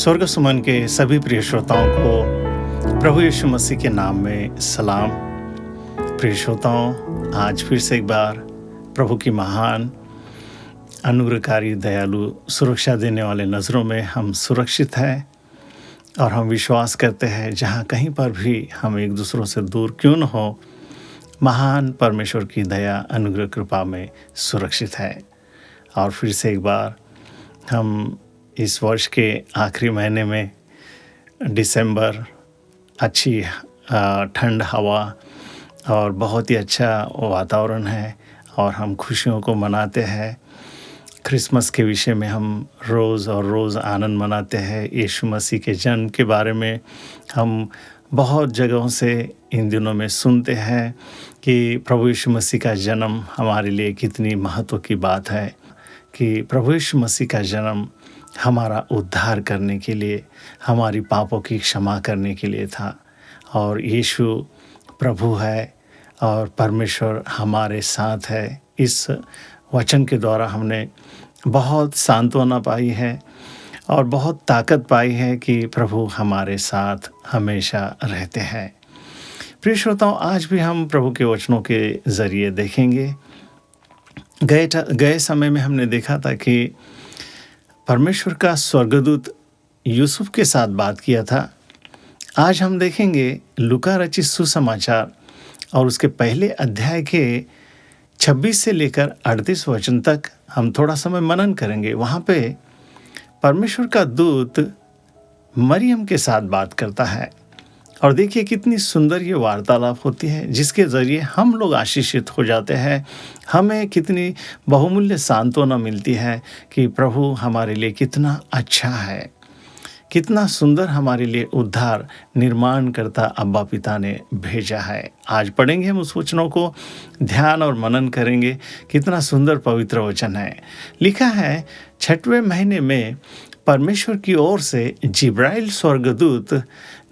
स्वर्ग सुमन के सभी प्रिय श्रोताओं को प्रभु यीशु मसीह के नाम में सलाम। प्रिय श्रोताओं, आज फिर से एक बार प्रभु की महान अनुग्रहकारी दयालु सुरक्षा देने वाले नज़रों में हम सुरक्षित हैं और हम विश्वास करते हैं जहाँ कहीं पर भी हम एक दूसरों से दूर क्यों न हो, महान परमेश्वर की दया अनुग्रह कृपा में सुरक्षित है। और फिर से एक बार हम इस वर्ष के आखिरी महीने में दिसंबर, अच्छी ठंड हवा और बहुत ही अच्छा वातावरण है और हम खुशियों को मनाते हैं। क्रिसमस के विषय में हम रोज़ आनंद मनाते हैं। यीशु मसीह के जन्म के बारे में हम बहुत जगहों से इन दिनों में सुनते हैं कि प्रभु यीशु मसीह का जन्म हमारे लिए कितनी महत्व की बात है, कि प्रभु यीशु मसीह का जन्म हमारा उद्धार करने के लिए, हमारी पापों की क्षमा करने के लिए था। और यीशु प्रभु है और परमेश्वर हमारे साथ है। इस वचन के द्वारा हमने बहुत सांत्वना पाई है और बहुत ताकत पाई है कि प्रभु हमारे साथ हमेशा रहते हैं। प्रिय श्रोताओं, आज भी हम प्रभु के वचनों के ज़रिए देखेंगे। गए समय में हमने देखा था कि परमेश्वर का स्वर्गदूत यूसुफ के साथ बात किया था। आज हम देखेंगे लूका रचित सुसमाचार और उसके पहले अध्याय के 26 से लेकर 38 वचन तक हम थोड़ा समय मनन करेंगे। वहाँ पे परमेश्वर का दूत मरियम के साथ बात करता है और देखिए कितनी सुंदर ये वार्तालाप होती है, जिसके ज़रिए हम लोग आशीषित हो जाते हैं। हमें कितनी बहुमूल्य सांत्वना मिलती है कि प्रभु हमारे लिए कितना अच्छा है, कितना सुंदर हमारे लिए उद्धार निर्माण करता अब्बा पिता ने भेजा है। आज पढ़ेंगे हम उस वचनों को, ध्यान और मनन करेंगे। कितना सुंदर पवित्र वचन है। लिखा है, 6वें महीने में परमेश्वर की ओर से जिब्राइल स्वर्गदूत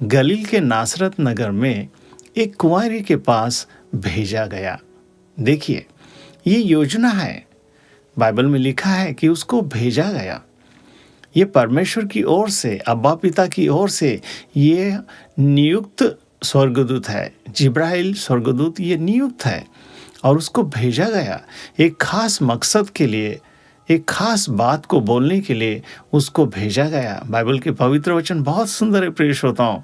गलील के नासरत नगर में एक कुंवारी के पास भेजा गया। देखिए, ये योजना है, बाइबल में लिखा है कि उसको भेजा गया। ये परमेश्वर की ओर से, अब्बा पिता की ओर से ये नियुक्त स्वर्गदूत है। जिब्राइल स्वर्गदूत ये नियुक्त है और उसको भेजा गया एक खास मकसद के लिए, एक खास बात को बोलने के लिए उसको भेजा गया। बाइबल के पवित्र वचन बहुत सुंदर है प्रिय श्रोताओं,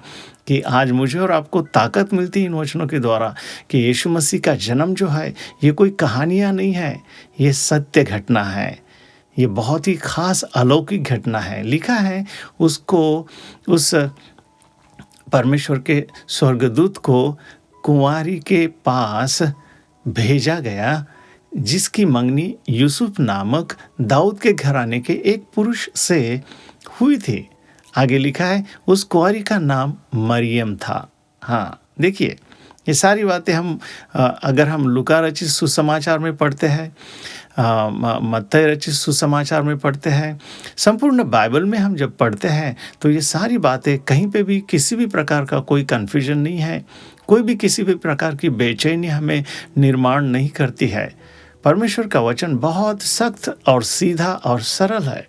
कि आज मुझे और आपको ताकत मिलती है इन वचनों के द्वारा कि यीशु मसीह का जन्म जो है ये कोई कहानियाँ नहीं है, ये सत्य घटना है। ये बहुत ही खास अलौकिक घटना है। लिखा है उसको, उस परमेश्वर के स्वर्गदूत को कुंवारी के पास भेजा गया जिसकी मंगनी यूसुफ नामक दाऊद के घराने के एक पुरुष से हुई थी। आगे लिखा है उस कुंवारी का नाम मरियम था। हाँ, देखिए ये सारी बातें हम अगर हम लूका रचित सुसमाचार में पढ़ते हैं, मत्ती रचित सुसमाचार में पढ़ते हैं, संपूर्ण बाइबल में हम जब पढ़ते हैं तो ये सारी बातें कहीं पे भी किसी भी प्रकार का कोई कन्फ्यूजन नहीं है, कोई भी किसी भी प्रकार की बेचैनी हमें निर्माण नहीं करती है। परमेश्वर का वचन बहुत सख्त और सीधा और सरल है,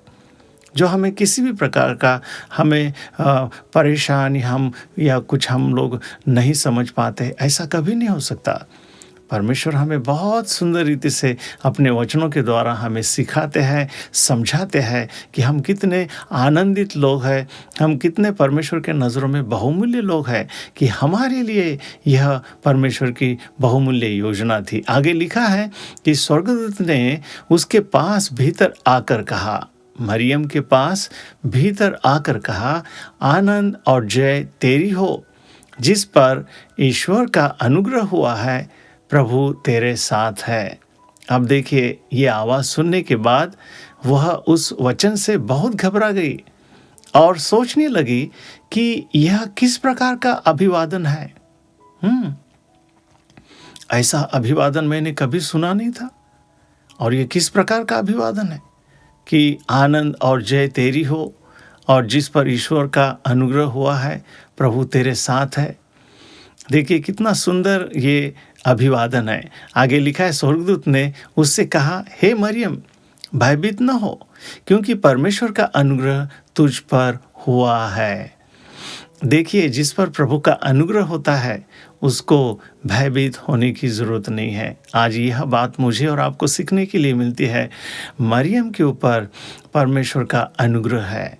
जो हमें किसी भी प्रकार का हमें परेशानी हम या कुछ हम लोग नहीं समझ पाते, ऐसा कभी नहीं हो सकता। परमेश्वर हमें बहुत सुंदर रीति से अपने वचनों के द्वारा हमें सिखाते हैं, समझाते हैं कि हम कितने आनंदित लोग हैं, हम कितने परमेश्वर के नज़रों में बहुमूल्य लोग हैं, कि हमारे लिए यह परमेश्वर की बहुमूल्य योजना थी। आगे लिखा है कि स्वर्गदूत ने उसके पास भीतर आकर कहा, मरियम के पास भीतर आकर कहा, आनंद और जय तेरी हो, जिस पर ईश्वर का अनुग्रह हुआ है, प्रभु तेरे साथ है। अब देखिए, ये आवाज़ सुनने के बाद वह उस वचन से बहुत घबरा गई और सोचने लगी कि यह किस प्रकार का अभिवादन है। ऐसा अभिवादन मैंने कभी सुना नहीं था। और ये किस प्रकार का अभिवादन है कि आनंद और जय तेरी हो और जिस पर ईश्वर का अनुग्रह हुआ है, प्रभु तेरे साथ है। देखिए कितना सुंदर ये अभिवादन है। आगे लिखा है, स्वर्गदूत ने उससे कहा, हे मरियम, भयभीत न हो, क्योंकि परमेश्वर का अनुग्रह तुझ पर हुआ है। देखिए, जिस पर प्रभु का अनुग्रह होता है उसको भयभीत होने की ज़रूरत नहीं है। आज यह बात मुझे और आपको सीखने के लिए मिलती है। मरियम के ऊपर परमेश्वर का अनुग्रह है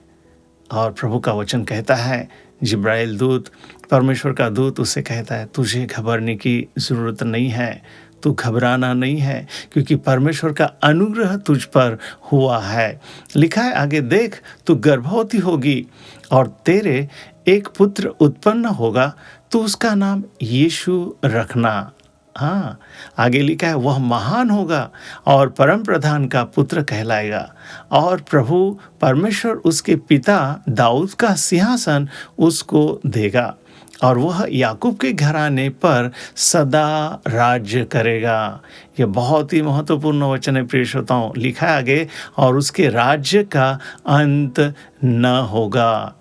और प्रभु का वचन कहता है, जिब्राइल दूत, परमेश्वर का दूत उसे कहता है, तुझे घबराने की ज़रूरत नहीं है, तू घबराना नहीं है, क्योंकि परमेश्वर का अनुग्रह तुझ पर हुआ है। लिखा है आगे, देख तू गर्भवती होगी और तेरे एक पुत्र उत्पन्न होगा, तो उसका नाम यीशु रखना। हाँ, आगे लिखा है, वह महान होगा और परम प्रधान का पुत्र कहलाएगा और प्रभु परमेश्वर उसके पिता दाऊद का सिंहासन उसको देगा और वह याकूब के घराने पर सदा राज्य करेगा। यह बहुत ही महत्वपूर्ण वचन है प्रिय श्रोताओं। लिखा है आगे, और उसके राज्य का अंत न होगा।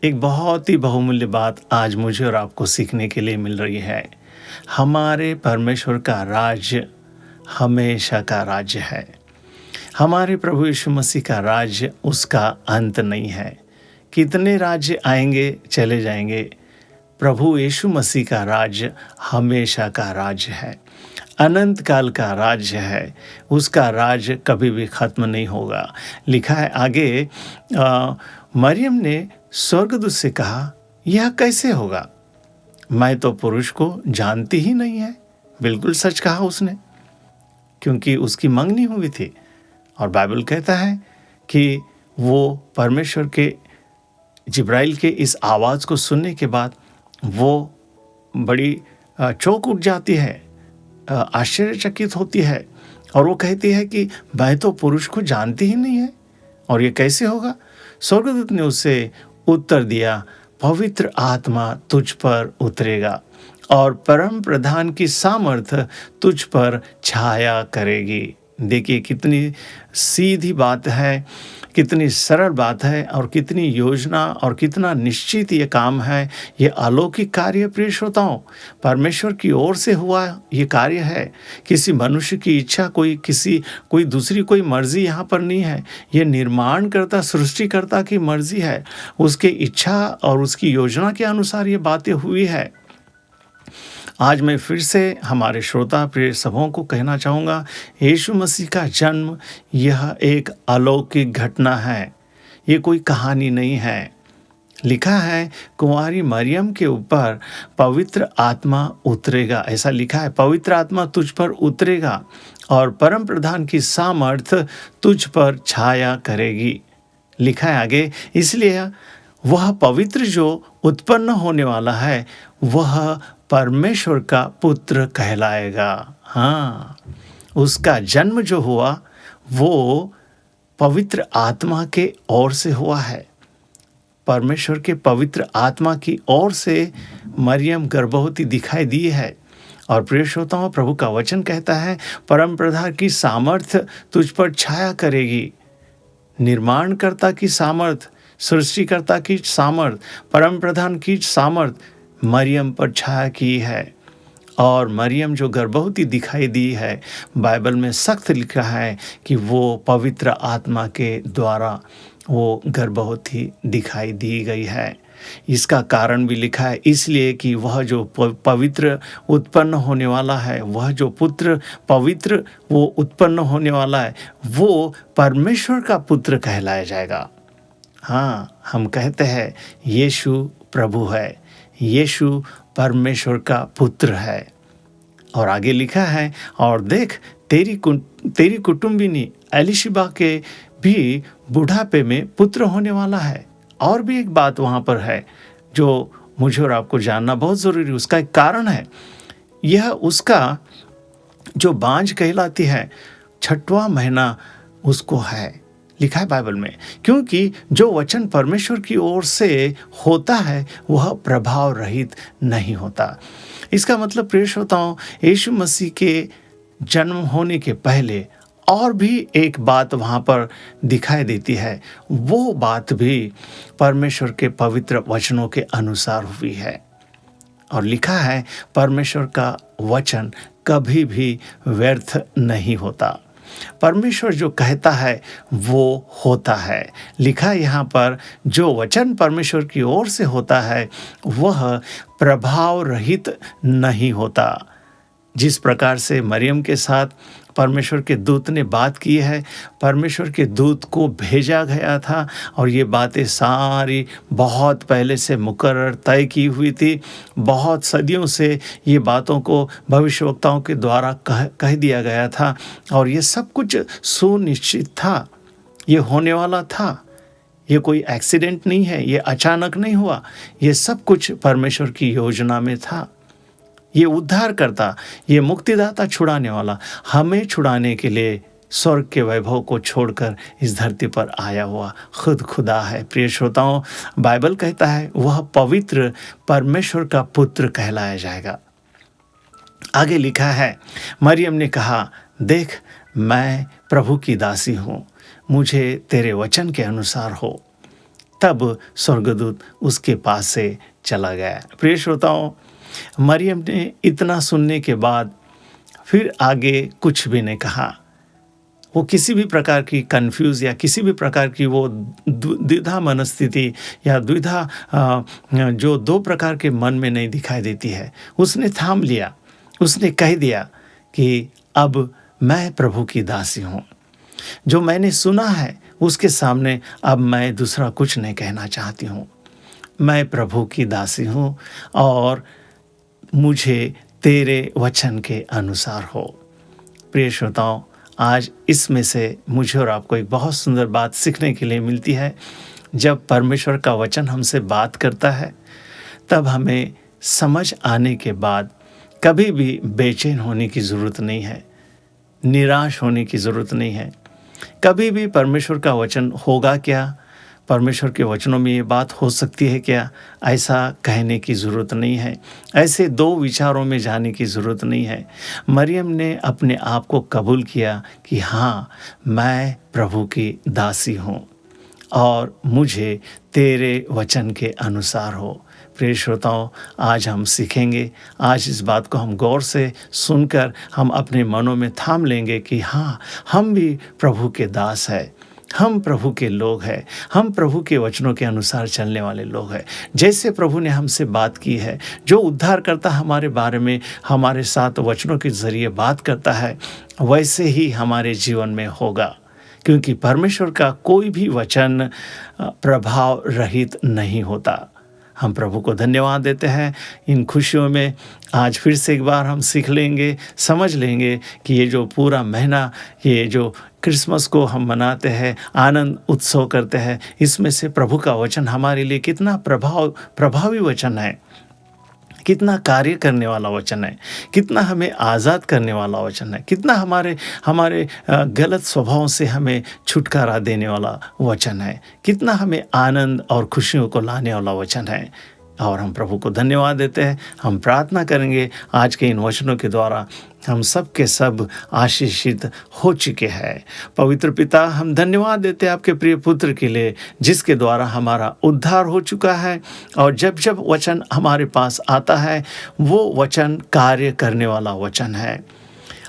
एक बहुत ही बहुमूल्य बात आज मुझे और आपको सीखने के लिए मिल रही है। हमारे परमेश्वर का राज्य हमेशा का राज्य है। हमारे प्रभु यीशु मसीह का राज्य उसका अंत नहीं है। कितने राज्य आएंगे चले जाएंगे, प्रभु यीशु मसीह का राज्य हमेशा का राज्य है, अनंत काल का राज्य है। उसका राज्य कभी भी खत्म नहीं होगा। लिखा है आगे, मरियम ने स्वर्गदूत से कहा, यह कैसे होगा? मैं तो पुरुष को जानती ही नहीं है। बिल्कुल सच कहा उसने, क्योंकि उसकी मंगनी हुई थी। और बाइबल कहता है कि वो परमेश्वर के जिब्राइल के इस आवाज़ को सुनने के बाद वो बड़ी चौंक उठ जाती है, आश्चर्यचकित होती है और वो कहती है कि मैं तो पुरुष को जानती ही नहीं है और ये कैसे होगा? स्वर्गदूत ने उसे उत्तर दिया, पवित्र आत्मा तुझ पर उतरेगा और परम प्रधान की सामर्थ्य तुझ पर छाया करेगी। देखिए, कितनी सीधी बात है, कितनी सरल बात है और कितनी योजना और कितना निश्चित ये काम है। ये अलौकिक कार्य प्रिय श्रोताओं, परमेश्वर की ओर से हुआ ये कार्य है। किसी मनुष्य की इच्छा, कोई दूसरी कोई मर्जी यहाँ पर नहीं है। ये निर्माणकर्ता, सृष्टिकर्ता की मर्जी है। उसके इच्छा और उसकी योजना के अनुसार ये बातें हुई है। आज मैं फिर से हमारे श्रोता प्रिय सबों को कहना चाहूँगा, यीशु मसीह का जन्म यह एक अलौकिक घटना है, ये कोई कहानी नहीं है। लिखा है, कुंवारी मरियम के ऊपर पवित्र आत्मा उतरेगा। ऐसा लिखा है, पवित्र आत्मा तुझ पर उतरेगा और परम प्रधान की सामर्थ्य तुझ पर छाया करेगी। लिखा है आगे, इसलिए वह पवित्र जो उत्पन्न होने वाला है वह परमेश्वर का पुत्र कहलाएगा। हाँ, उसका जन्म जो हुआ वो पवित्र आत्मा के ओर से हुआ है। परमेश्वर के पवित्र आत्मा की ओर से मरियम गर्भवती दिखाई दी है। और प्रिय श्रोताओं, प्रभु का वचन कहता है, परम प्रधान की सामर्थ्य तुझ पर छाया करेगी। निर्माणकर्ता की सामर्थ, सृष्टिकर्ता की सामर्थ, परम प्रधान की सामर्थ मरियम पर छाया की है। और मरियम जो गर्भवती दिखाई दी है, बाइबल में सख्त लिखा है कि वो पवित्र आत्मा के द्वारा वो गर्भवती दिखाई दी गई है। इसका कारण भी लिखा है, इसलिए कि वह जो पवित्र उत्पन्न होने वाला है, वह जो पुत्र पवित्र वो उत्पन्न होने वाला है, वो परमेश्वर का पुत्र कहलाया जाएगा। हाँ, हम कहते हैं यीशु प्रभु है, यीशु परमेश्वर का पुत्र है। और आगे लिखा है, और देख तेरी कुटुंबिनी एलिशिबा के भी बुढ़ापे में पुत्र होने वाला है। और भी एक बात वहाँ पर है जो मुझे और आपको जानना बहुत ज़रूरी है। उसका एक कारण है, यह उसका जो बांझ कहलाती है, 6वां महीना उसको है। लिखा है बाइबल में, क्योंकि जो वचन परमेश्वर की ओर से होता है वह प्रभाव रहित नहीं होता। इसका मतलब प्रिय श्रोताओं, यीशु मसीह के जन्म होने के पहले और भी एक बात वहाँ पर दिखाई देती है। वो बात भी परमेश्वर के पवित्र वचनों के अनुसार हुई है। और लिखा है, परमेश्वर का वचन कभी भी व्यर्थ नहीं होता। परमेश्वर जो कहता है वो होता है। लिखा यहाँ पर, जो वचन परमेश्वर की ओर से होता है वह प्रभाव रहित नहीं होता। जिस प्रकार से मरियम के साथ परमेश्वर के दूत ने बात की है, परमेश्वर के दूत को भेजा गया था और ये बातें सारी बहुत पहले से मुकर्रर तय की हुई थी। बहुत सदियों से ये बातों को भविष्यवक्ताओं के द्वारा कह दिया गया था और ये सब कुछ सुनिश्चित था, ये होने वाला था। ये कोई एक्सीडेंट नहीं है, ये अचानक नहीं हुआ, ये सब कुछ परमेश्वर की योजना में था। ये उद्धार करता, ये मुक्तिदाता, छुड़ाने वाला, हमें छुड़ाने के लिए स्वर्ग के वैभव को छोड़कर इस धरती पर आया हुआ खुद खुदा है। प्रिय श्रोताओं, बाइबल कहता है वह पवित्र परमेश्वर का पुत्र कहलाया जाएगा। आगे लिखा है, मरियम ने कहा, देख मैं प्रभु की दासी हूँ, मुझे तेरे वचन के अनुसार हो। तब स्वर्गदूत उसके पास से चला गया। प्रिय श्रोताओं, मरियम ने इतना सुनने के बाद फिर आगे कुछ भी नहीं कहा। वो किसी भी प्रकार की कंफ्यूज या किसी भी प्रकार की वो द्विधा मनस्थिति या द्विधा जो दो प्रकार के मन में नहीं दिखाई देती है, उसने थाम लिया। उसने कह दिया कि अब मैं प्रभु की दासी हूँ। जो मैंने सुना है उसके सामने अब मैं दूसरा कुछ नहीं कहना चाहती हूँ। मैं प्रभु की दासी हूँ और मुझे तेरे वचन के अनुसार हो। प्रिय श्रोताओं, आज इसमें से मुझे और आपको एक बहुत सुंदर बात सीखने के लिए मिलती है। जब परमेश्वर का वचन हमसे बात करता है तब हमें समझ आने के बाद कभी भी बेचैन होने की ज़रूरत नहीं है, निराश होने की ज़रूरत नहीं है। कभी भी परमेश्वर का वचन होगा क्या, परमेश्वर के वचनों में ये बात हो सकती है क्या, ऐसा कहने की ज़रूरत नहीं है। ऐसे दो विचारों में जाने की ज़रूरत नहीं है। मरियम ने अपने आप को कबूल किया कि हाँ, मैं प्रभु की दासी हूँ और मुझे तेरे वचन के अनुसार हो। प्रिय श्रोताओं, आज हम सीखेंगे, आज इस बात को हम गौर से सुनकर हम अपने मनों में थाम लेंगे कि हाँ, हम भी प्रभु के दास हैं, हम प्रभु के लोग हैं, हम प्रभु के वचनों के अनुसार चलने वाले लोग हैं। जैसे प्रभु ने हमसे बात की है, जो उद्धार करता हमारे बारे में हमारे साथ वचनों के ज़रिए बात करता है, वैसे ही हमारे जीवन में होगा, क्योंकि परमेश्वर का कोई भी वचन प्रभाव रहित नहीं होता। हम प्रभु को धन्यवाद देते हैं। इन खुशियों में आज फिर से एक बार हम सीख लेंगे, समझ लेंगे कि ये जो पूरा महीना, ये जो क्रिसमस को हम मनाते हैं, आनंद उत्सव करते हैं, इसमें से प्रभु का वचन हमारे लिए कितना प्रभावी वचन है, कितना कार्य करने वाला वचन है, कितना हमें आज़ाद करने वाला वचन है, कितना हमारे गलत स्वभावों से हमें छुटकारा देने वाला वचन है, कितना हमें आनंद और खुशियों को लाने वाला वचन है। और हम प्रभु को धन्यवाद देते हैं। हम प्रार्थना करेंगे आज के इन वचनों के द्वारा हम सब के सब आशीषित हो चुके हैं। पवित्र पिता, हम धन्यवाद देते हैं आपके प्रिय पुत्र के लिए, जिसके द्वारा हमारा उद्धार हो चुका है। और जब जब वचन हमारे पास आता है, वो वचन कार्य करने वाला वचन है।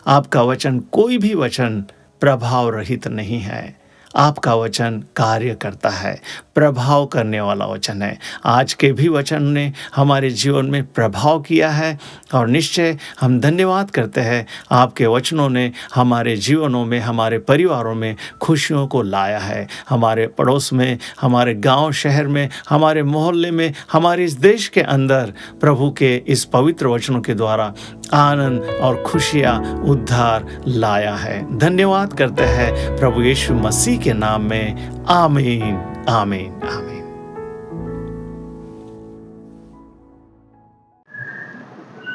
आपका वचन, कोई भी वचन प्रभाव रहित नहीं है। आपका वचन कार्य करता है, प्रभाव करने वाला वचन है। आज के भी वचन ने हमारे जीवन में प्रभाव किया है और निश्चय हम धन्यवाद करते हैं। आपके वचनों ने हमारे जीवनों में, हमारे परिवारों में खुशियों को लाया है। हमारे पड़ोस में, हमारे गांव शहर में, हमारे मोहल्ले में, हमारे इस देश के अंदर प्रभु के इस पवित्र वचनों के द्वारा आनंद और खुशियाँ, उद्धार लाया है। धन्यवाद करते हैं प्रभु यीशु मसीह के नाम में। आमीन, आमीन, आमीन।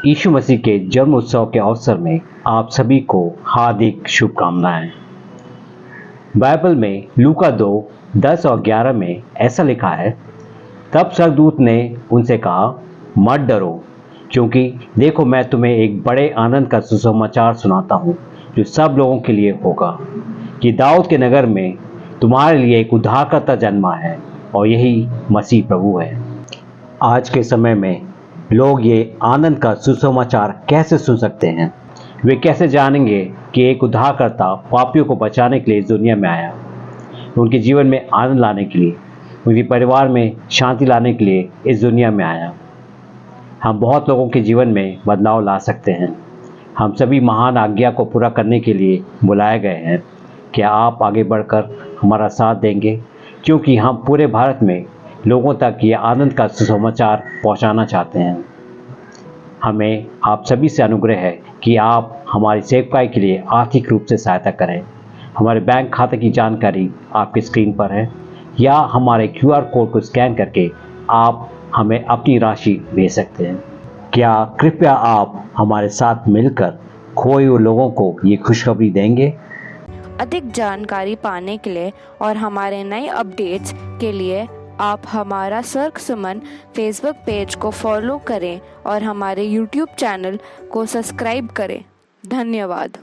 यीशु मसीह के जन्म उत्सव के अवसर में आप सभी को हार्दिक शुभकामनाएं। बाइबल में लूका 2:10 और 11 में ऐसा लिखा है, तब स्वर्गदूत ने उनसे कहा, मत डरो, क्योंकि देखो मैं तुम्हें एक बड़े आनंद का सुसमाचार सुनाता हूँ, जो सब लोगों के लिए होगा कि दाऊद के नगर में तुम्हारे लिए एक उद्धारकर्ता जन्मा है और यही मसीह प्रभु है। आज के समय में लोग ये आनंद का सुसमाचार कैसे सुन सकते हैं? वे कैसे जानेंगे कि एक उद्धारकर्ता पापियों को बचाने के लिए इस दुनिया में आया, उनके जीवन में आनंद लाने के लिए, उनके परिवार में शांति लाने के लिए इस दुनिया में आया। हम बहुत लोगों के जीवन में बदलाव ला सकते हैं। हम सभी महान आज्ञा को पूरा करने के लिए बुलाए गए हैं। क्या आप आगे बढ़कर हमारा साथ देंगे? क्योंकि हम पूरे भारत में लोगों तक ये आनंद का सुसमाचार पहुंचाना चाहते हैं। हमें आप सभी से अनुग्रह है कि आप हमारी सेवकाई के लिए आर्थिक रूप से सहायता करें। हमारे बैंक खाते की जानकारी आपकी स्क्रीन पर है, या हमारे QR कोड को स्कैन करके आप हमें अपनी राशि भेज सकते हैं। क्या कृपया आप हमारे साथ मिलकर खोए हुए लोगों को ये खुशखबरी देंगे? अधिक जानकारी पाने के लिए और हमारे नए अपडेट्स के लिए आप हमारा सर्क सुमन फेसबुक पेज को फॉलो करें और हमारे YouTube चैनल को सब्सक्राइब करें। धन्यवाद।